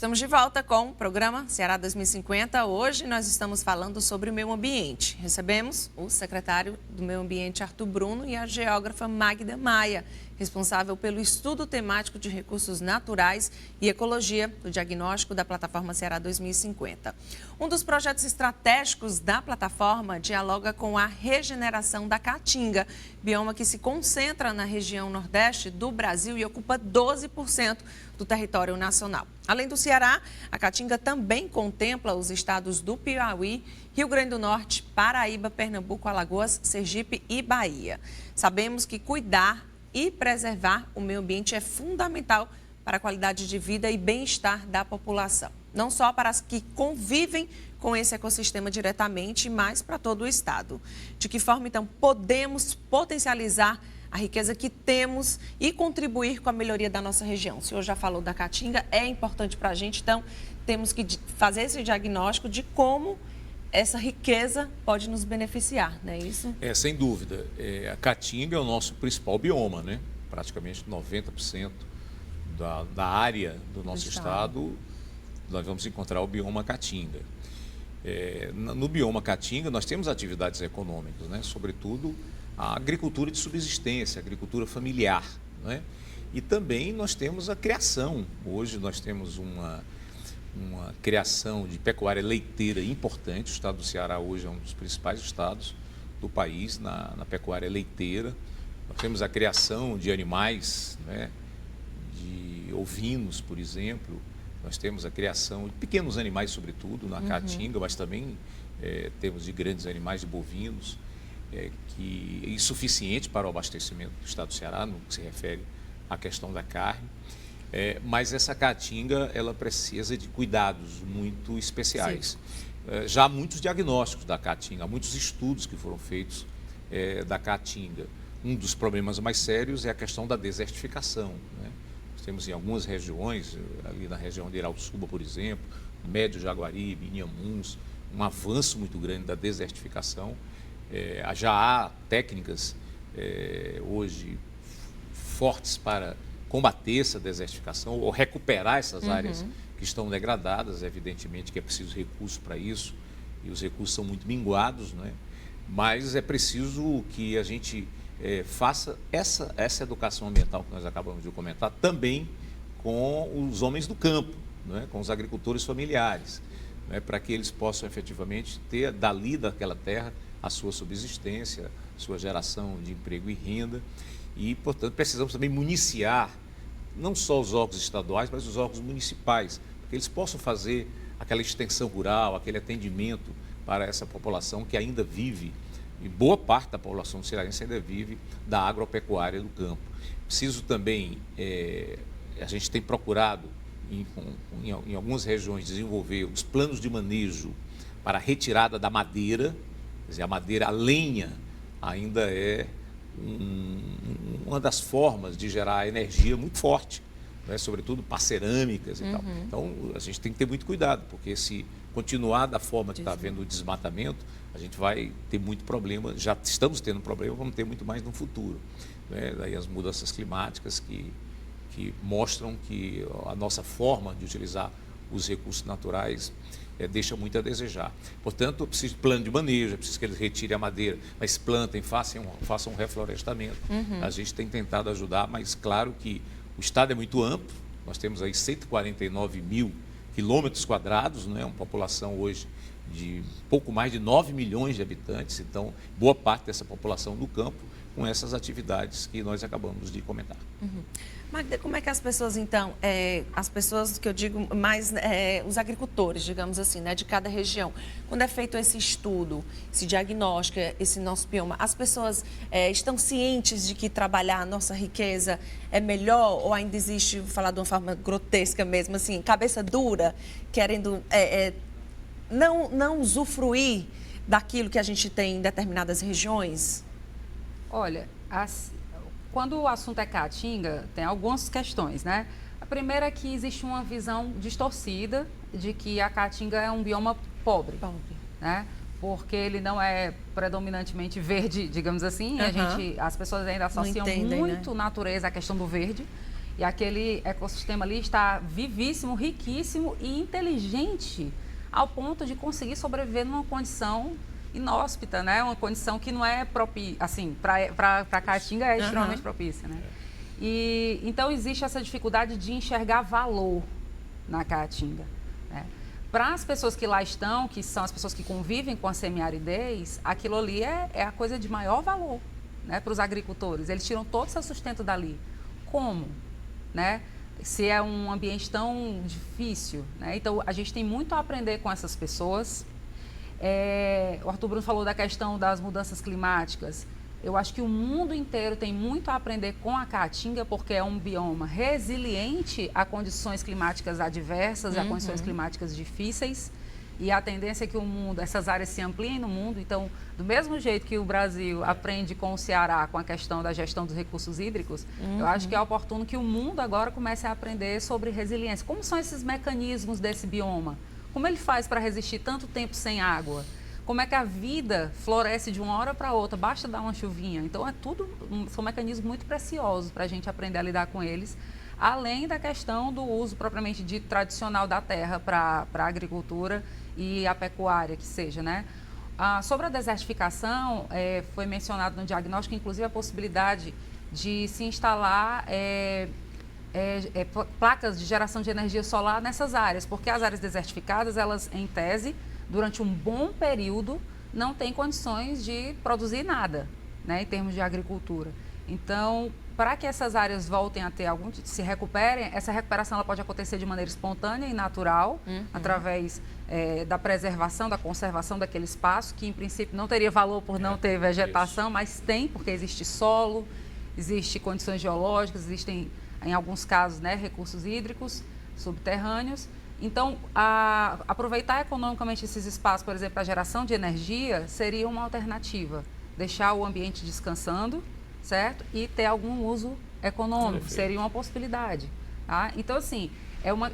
Estamos de volta com o programa Ceará 2050. Hoje nós estamos falando sobre o meio ambiente. Recebemos o secretário do Meio Ambiente, Arthur Bruno, e a geógrafa Magda Maia, responsável pelo estudo temático de recursos naturais e ecologia do diagnóstico da plataforma Ceará 2050. Um dos projetos estratégicos da plataforma dialoga com a regeneração da caatinga, bioma que se concentra na região nordeste do Brasil e ocupa 12% do território nacional. Além do Ceará, a caatinga também contempla os estados do Piauí, Rio Grande do Norte, Paraíba, Pernambuco, Alagoas, Sergipe e Bahia. Sabemos que cuidar e preservar o meio ambiente é fundamental para a qualidade de vida e bem-estar da população. Não só para as que convivem com esse ecossistema diretamente, mas para todo o estado. De que forma, então, podemos potencializar a riqueza que temos e contribuir com a melhoria da nossa região? O senhor já falou da caatinga, é importante para a gente, então temos que fazer esse diagnóstico de como essa riqueza pode nos beneficiar, não é isso? Sem dúvida. A caatinga é o nosso principal bioma, né? Praticamente 90% da área do nosso estado, nós vamos encontrar o bioma caatinga. No bioma caatinga, nós temos atividades econômicas, né? Sobretudo a agricultura de subsistência, a agricultura familiar, né? E também nós temos a criação. Hoje nós temos uma criação de pecuária leiteira importante. O estado do Ceará hoje é um dos principais estados do país na pecuária leiteira. Nós temos a criação de animais, né? De ovinos, por exemplo. Nós temos a criação de pequenos animais, sobretudo, na caatinga, mas também temos de grandes animais, de bovinos, que é insuficiente para o abastecimento do estado do Ceará, no que se refere à questão da carne. Mas essa caatinga, ela precisa de cuidados muito especiais. Já há muitos diagnósticos da caatinga, há muitos estudos que foram feitos da caatinga. Um dos problemas mais sérios é a questão da desertificação, né? Nós temos em algumas regiões, ali na região de Irauçuba, por exemplo, Médio Jaguaribe, Inhamuns, um avanço muito grande da desertificação. Já há técnicas hoje fortes para combater essa desertificação ou recuperar essas áreas que estão degradadas. Evidentemente que é preciso recurso para isso, e os recursos são muito minguados, né? Mas é preciso que a gente faça essa educação ambiental que nós acabamos de comentar também com os homens do campo, né? Com os agricultores familiares, né? Para que eles possam efetivamente ter dali daquela terra a sua subsistência, sua geração de emprego e renda. E, portanto, precisamos também municiar não só os órgãos estaduais, mas os órgãos municipais, para que eles possam fazer aquela extensão rural, aquele atendimento para essa população que ainda vive, e boa parte da população cearense ainda vive da agropecuária do campo. Preciso também, a gente tem procurado, em algumas regiões, desenvolver os planos de manejo para a retirada da madeira. Quer dizer, a madeira, a lenha, ainda é uma das formas de gerar energia muito forte, né? Sobretudo para cerâmicas e tal. Então, a gente tem que ter muito cuidado, porque se continuar da forma que está havendo o desmatamento, a gente vai ter muito problema. Já estamos tendo problema, vamos ter muito mais no futuro, né? Daí as mudanças climáticas que mostram que a nossa forma de utilizar os recursos naturais deixa muito a desejar. Portanto, é preciso de plano de manejo, é preciso que eles retirem a madeira, mas plantem, façam um reflorestamento. A gente tem tentado ajudar, mas claro que o estado é muito amplo. Nós temos aí 149 mil quilômetros quadrados, né? Uma população hoje de pouco mais de 9 milhões de habitantes. Então, boa parte dessa população do campo com essas atividades que nós acabamos de comentar. Magda, como é que as pessoas, então, as pessoas que eu digo mais, os agricultores, digamos assim, né, de cada região, quando é feito esse estudo, esse diagnóstico, esse nosso bioma, as pessoas estão cientes de que trabalhar a nossa riqueza é melhor ou ainda existe, vou falar de uma forma grotesca mesmo, assim, cabeça dura, querendo não usufruir daquilo que a gente tem em determinadas regiões? Olha, quando o assunto é caatinga, tem algumas questões, né? A primeira é que existe uma visão distorcida de que a caatinga é um bioma pobre, né? Porque ele não é predominantemente verde, digamos assim. As pessoas ainda associam muito natureza à questão do verde. E aquele ecossistema ali está vivíssimo, riquíssimo e inteligente ao ponto de conseguir sobreviver numa condição inóspita, né? Uma condição que não é propícia, assim, para a caatinga é extremamente propícia, né? E então existe essa dificuldade de enxergar valor na caatinga, né? Para as pessoas que lá estão, que são as pessoas que convivem com a semiaridez, aquilo ali é a coisa de maior valor, né? Para os agricultores. Eles tiram todo o seu sustento dali. Como? Né? Se é um ambiente tão difícil, né? Então a gente tem muito a aprender com essas pessoas. O Arthur Bruno falou da questão das mudanças climáticas. Eu acho que o mundo inteiro tem muito a aprender com a caatinga, porque é um bioma resiliente a condições climáticas adversas, a condições climáticas difíceis. E a tendência é que essas áreas se ampliem no mundo. Então, do mesmo jeito que o Brasil aprende com o Ceará com a questão da gestão dos recursos hídricos, eu acho que é oportuno que o mundo agora comece a aprender sobre resiliência. Como são esses mecanismos desse bioma? Como ele faz para resistir tanto tempo sem água? Como é que a vida floresce de uma hora para outra? Basta dar uma chuvinha. Então, são mecanismos muito preciosos para a gente aprender a lidar com eles, além da questão do uso propriamente dito tradicional da terra para a agricultura e a pecuária, que seja, né? Sobre a desertificação, foi mencionado no diagnóstico, inclusive, a possibilidade de se instalar placas de geração de energia solar nessas áreas, porque as áreas desertificadas, elas, em tese, durante um bom período, não têm condições de produzir nada, né, em termos de agricultura. Então, para que essas áreas voltem a ter se recuperem, essa recuperação ela pode acontecer de maneira espontânea e natural, através da preservação, da conservação daquele espaço, que em princípio não teria valor por não ter vegetação, mas tem, porque existe solo, existe condições geológicas, existem, em alguns casos, né, recursos hídricos subterrâneos. Então, aproveitar economicamente esses espaços, por exemplo, para a geração de energia, seria uma alternativa. Deixar o ambiente descansando, certo? E ter algum uso econômico, perfeito, seria uma possibilidade. Tá? Então, assim,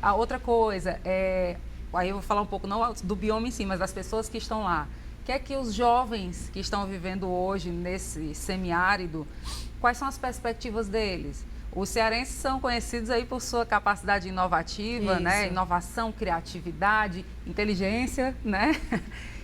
a outra coisa, aí eu vou falar um pouco não do bioma em si, mas das pessoas que estão lá. O que é que os jovens que estão vivendo hoje nesse semiárido, quais são as perspectivas deles? Os cearenses são conhecidos aí por sua capacidade inovativa, né? Inovação, criatividade, inteligência, né?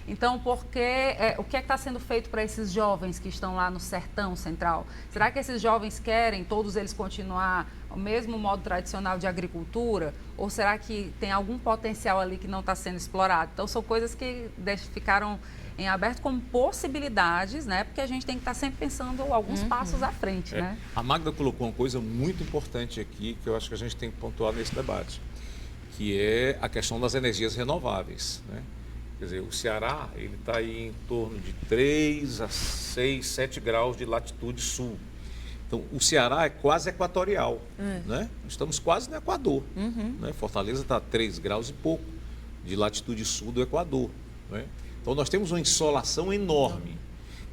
Então, o que é que está sendo feito para esses jovens que estão lá no sertão central? Será que esses jovens querem, todos eles, continuar o mesmo modo tradicional de agricultura? Ou será que tem algum potencial ali que não está sendo explorado? Então, são coisas que ficaram em aberto como possibilidades, né? Porque a gente tem que estar sempre pensando alguns passos à frente, né? A Magda colocou uma coisa muito importante aqui, que eu acho que a gente tem que pontuar nesse debate, que é a questão das energias renováveis, né? Quer dizer, o Ceará, ele está aí em torno de 3 a 6, 7 graus de latitude sul. Então, o Ceará é quase equatorial, né? Estamos quase no Equador, né? Fortaleza está a 3 graus e pouco de latitude sul do Equador, né? Então, nós temos uma insolação enorme,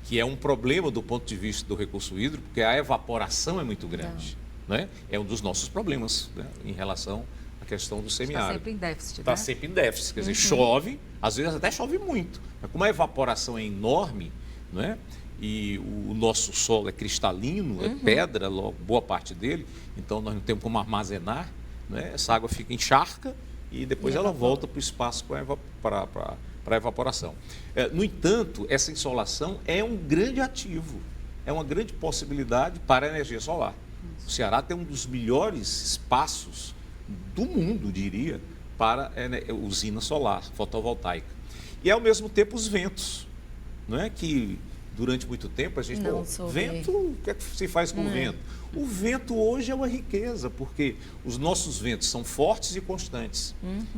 que é um problema do ponto de vista do recurso hídrico, porque a evaporação é muito grande, né? É um dos nossos problemas, né, em relação à questão do semiárido. Está sempre em déficit, Está sempre em déficit, quer dizer, chove, às vezes até chove muito, mas como a evaporação é enorme, né, e o nosso solo é cristalino, é pedra, boa parte dele, então nós não temos como armazenar, né, essa água fica em charca e depois ela volta para o espaço para a evaporação. No entanto, essa insolação é um grande ativo, é uma grande possibilidade para a energia solar. O Ceará tem um dos melhores espaços do mundo, diria, para usina solar, fotovoltaica. E, ao mesmo tempo, os ventos, não é? Que durante muito tempo a gente... vento, o que é que se faz com o vento? O vento hoje é uma riqueza, porque os nossos ventos são fortes e constantes.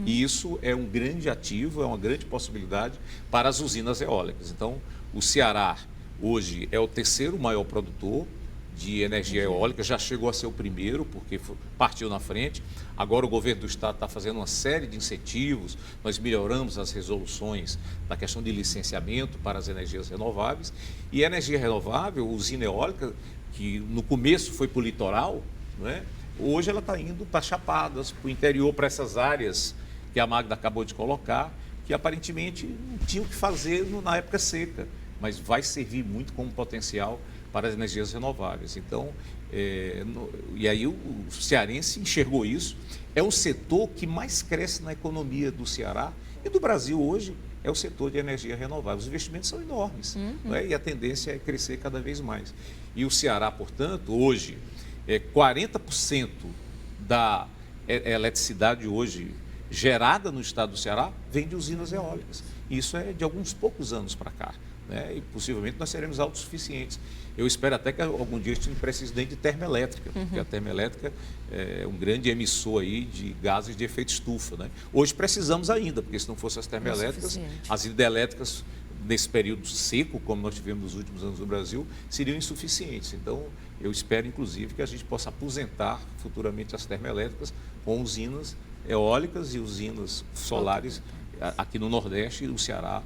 E isso é um grande ativo, é uma grande possibilidade para as usinas eólicas. Então, o Ceará hoje é o terceiro maior produtor de energia eólica, já chegou a ser o primeiro, porque partiu na frente. Agora o governo do estado está fazendo uma série de incentivos, nós melhoramos as resoluções da questão de licenciamento para as energias renováveis. E a energia renovável, usina eólica, que no começo foi para o litoral, não é? Hoje ela está indo para Chapadas, para o interior, para essas áreas que a Magda acabou de colocar, que aparentemente não tinham o que fazer na época seca, mas vai servir muito como potencial para as energias renováveis. Então, e aí o cearense enxergou isso. É o setor que mais cresce na economia do Ceará e do Brasil hoje, é o setor de energia renovável. Os investimentos são enormes, não é? E a tendência é crescer cada vez mais. E o Ceará, portanto, hoje, 40% da eletricidade hoje gerada no estado do Ceará vem de usinas eólicas. Isso é de alguns poucos anos para cá, né? E possivelmente nós seremos autossuficientes. Eu espero até que algum dia a gente não precise nem de termoelétrica, porque a termoelétrica é um grande emissor aí de gases de efeito estufa, né? Hoje precisamos ainda, porque se não fossem as termoelétricas, as hidrelétricas nesse período seco, como nós tivemos nos últimos anos no Brasil, seriam insuficientes. Então, eu espero, inclusive, que a gente possa aposentar futuramente as termoelétricas com usinas eólicas e usinas solares aqui no Nordeste e no Ceará,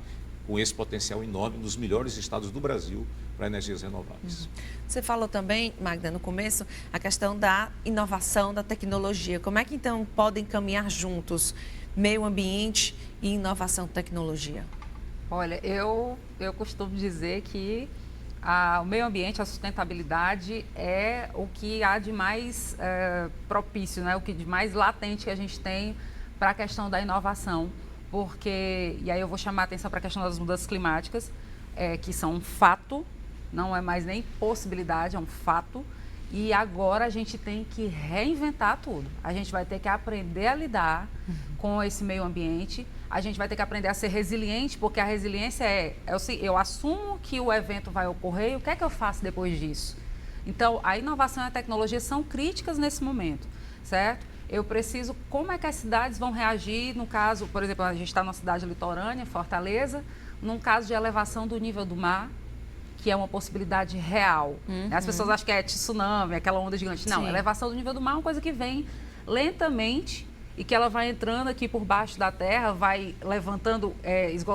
com esse potencial enorme, nos melhores estados do Brasil para energias renováveis. Você falou também, Magda, no começo, a questão da inovação, da tecnologia. Como é que, então, podem caminhar juntos meio ambiente e inovação e tecnologia? Olha, eu costumo dizer que o meio ambiente, a sustentabilidade é o que há de mais propício, né? O que de mais latente que a gente tem para a questão da inovação. Porque, e aí eu vou chamar a atenção para a questão das mudanças climáticas, que são um fato, não é mais nem possibilidade, é um fato. E agora a gente tem que reinventar tudo. A gente vai ter que aprender a lidar com esse meio ambiente. A gente vai ter que aprender a ser resiliente, porque a resiliência eu assumo que o evento vai ocorrer e o que é que eu faço depois disso? Então, a inovação e a tecnologia são críticas nesse momento, certo? Eu preciso, como é que as cidades vão reagir no caso, por exemplo, a gente está numa cidade litorânea, Fortaleza, num caso de elevação do nível do mar, que é uma possibilidade real. As pessoas acham que é tsunami, aquela onda gigante. Não, elevação do nível do mar é uma coisa que vem lentamente e que ela vai entrando aqui por baixo da terra, vai levantando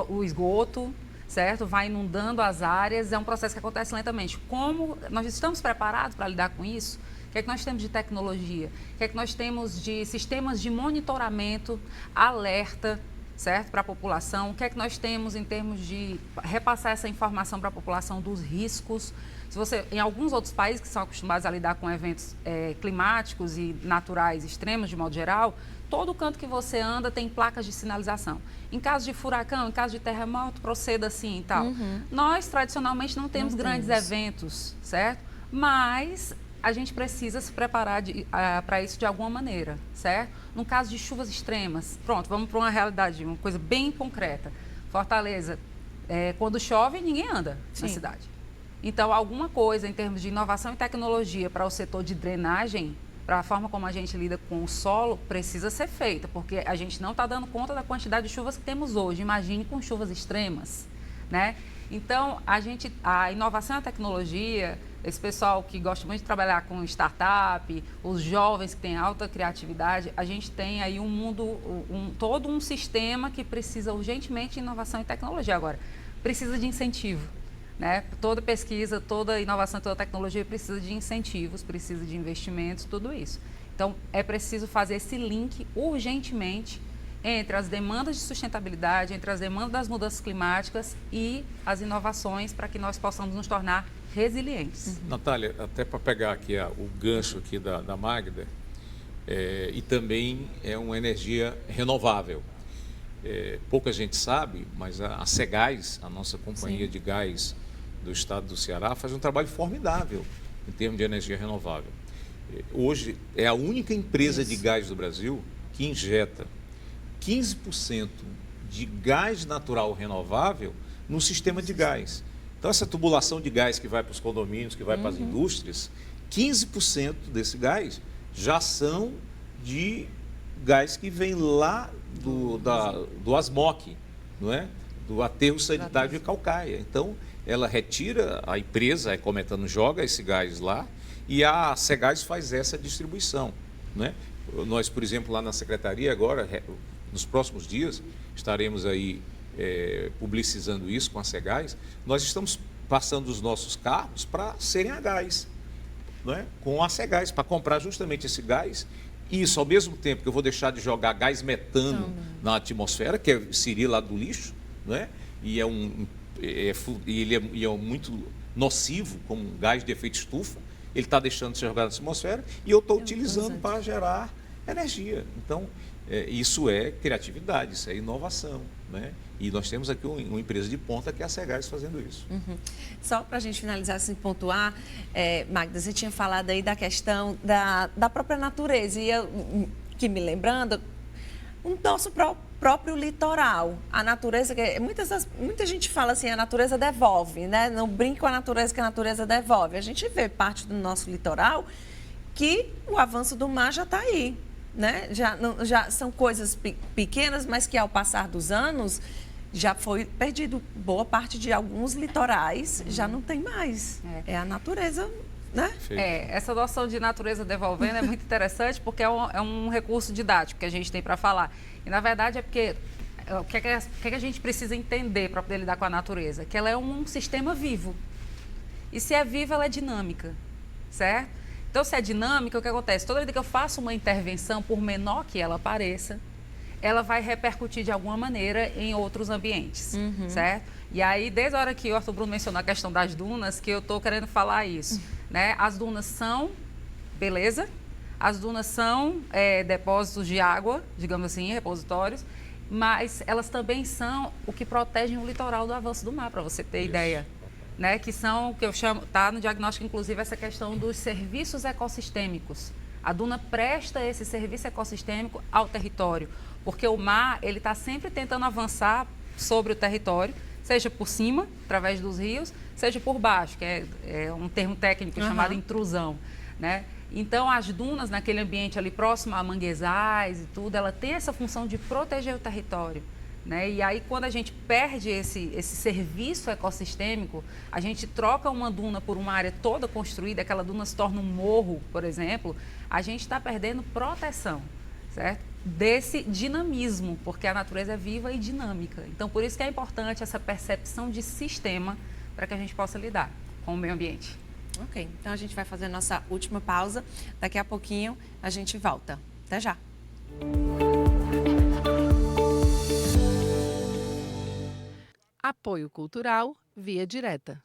o esgoto, certo? Vai inundando as áreas, é um processo que acontece lentamente. Como nós estamos preparados para lidar com isso? O que é que nós temos de tecnologia? O que é que nós temos de sistemas de monitoramento, alerta, certo? Para a população? O que é que nós temos em termos de repassar essa informação para a população dos riscos? Se você, em alguns outros países que são acostumados a lidar com eventos climáticos e naturais extremos, de modo geral, todo canto que você anda tem placas de sinalização. Em caso de furacão, em caso de terremoto, proceda assim e tal. Nós, tradicionalmente, não temos grandes eventos, certo? Mas a gente precisa se preparar para isso de alguma maneira, certo? No caso de chuvas extremas, pronto, vamos para uma realidade, uma coisa bem concreta. Fortaleza, quando chove, ninguém anda na cidade. Então, alguma coisa em termos de inovação e tecnologia para o setor de drenagem, para a forma como a gente lida com o solo, precisa ser feita, porque a gente não está dando conta da quantidade de chuvas que temos hoje. Imagine com chuvas extremas, né? Então, a inovação e a tecnologia, esse pessoal que gosta muito de trabalhar com startup, os jovens que têm alta criatividade, a gente tem aí um mundo, todo um sistema que precisa urgentemente de inovação e tecnologia. Agora, precisa de incentivo, né? Toda pesquisa, toda inovação, toda tecnologia precisa de incentivos, precisa de investimentos, tudo isso. Então, é preciso fazer esse link urgentemente entre as demandas de sustentabilidade, entre as demandas das mudanças climáticas e as inovações para que nós possamos nos tornar resilientes. Natália, até para pegar aqui o gancho aqui da Magda, e também é uma energia renovável. Pouca gente sabe, mas a Cegás, a nossa companhia de gás do estado do Ceará, faz um trabalho formidável em termos de energia renovável. Hoje é a única empresa de gás do Brasil que injeta 15% de gás natural renovável no sistema de gás. Então, essa tubulação de gás que vai para os condomínios, que vai para as indústrias, 15% desse gás já são de gás que vem lá do ASMOC, não é? Do aterro sanitário de Caucaia. Então, ela retira, a empresa, a Ecometano joga esse gás lá e a Cegás faz essa distribuição, né? Nós, por exemplo, lá na secretaria agora, nos próximos dias, estaremos aí publicizando isso com a Cegás. Nós estamos passando os nossos carros para serem a gás, não é? Com a Cegás, para comprar justamente esse gás. Isso, ao mesmo tempo que eu vou deixar de jogar gás metano na atmosfera, que seria lá do lixo, não é? E ele é muito nocivo, como um gás de efeito estufa, ele está deixando de ser jogado na atmosfera e eu estou utilizando para gerar energia. Então, isso é criatividade, isso é inovação, né? E nós temos aqui uma empresa de ponta que é a Cegares fazendo isso. Só para a gente finalizar, assim, pontuar, Magda, você tinha falado aí da questão da própria natureza, e eu, que me lembrando, o nosso próprio litoral, a natureza, muita gente fala assim, a natureza devolve, né? Não brinque com a natureza, que a natureza devolve. A gente vê parte do nosso litoral que o avanço do mar já está aí, né? Já são coisas pequenas, mas que ao passar dos anos já foi perdido boa parte de alguns litorais, já não tem mais. É a natureza, né? Essa noção de natureza devolvendo é muito interessante, porque é um recurso didático que a gente tem para falar. E, na verdade, é porque o que é que a gente precisa entender para poder lidar com a natureza? Que ela é um sistema vivo. E se é viva, ela é dinâmica, certo? Então, se é dinâmica, o que acontece? Toda vez que eu faço uma intervenção, por menor que ela pareça, ela vai repercutir de alguma maneira em outros ambientes, certo? E aí, desde a hora que o Arthur Bruno mencionou a questão das dunas, que eu estou querendo falar isso, né? As dunas são, beleza, as dunas são depósitos de água, digamos assim, repositórios, mas elas também são o que protegem o litoral do avanço do mar, para você ter ideia. Né, que são o que eu chamo, está no diagnóstico, inclusive, essa questão dos serviços ecossistêmicos. A duna presta esse serviço ecossistêmico ao território, porque o mar ele está sempre tentando avançar sobre o território, seja por cima, através dos rios, seja por baixo, que é um termo técnico chamado intrusão, né? Então, as dunas, naquele ambiente ali próximo a manguezais e tudo, ela tem essa função de proteger o território. Né? E aí, quando a gente perde esse serviço ecossistêmico, a gente troca uma duna por uma área toda construída, aquela duna se torna um morro, por exemplo, a gente está perdendo proteção, certo? Desse dinamismo, porque a natureza é viva e dinâmica. Então, por isso que é importante essa percepção de sistema para que a gente possa lidar com o meio ambiente. Ok, então a gente vai fazer a nossa última pausa. Daqui a pouquinho a gente volta. Até já! Apoio Cultural Via Direta.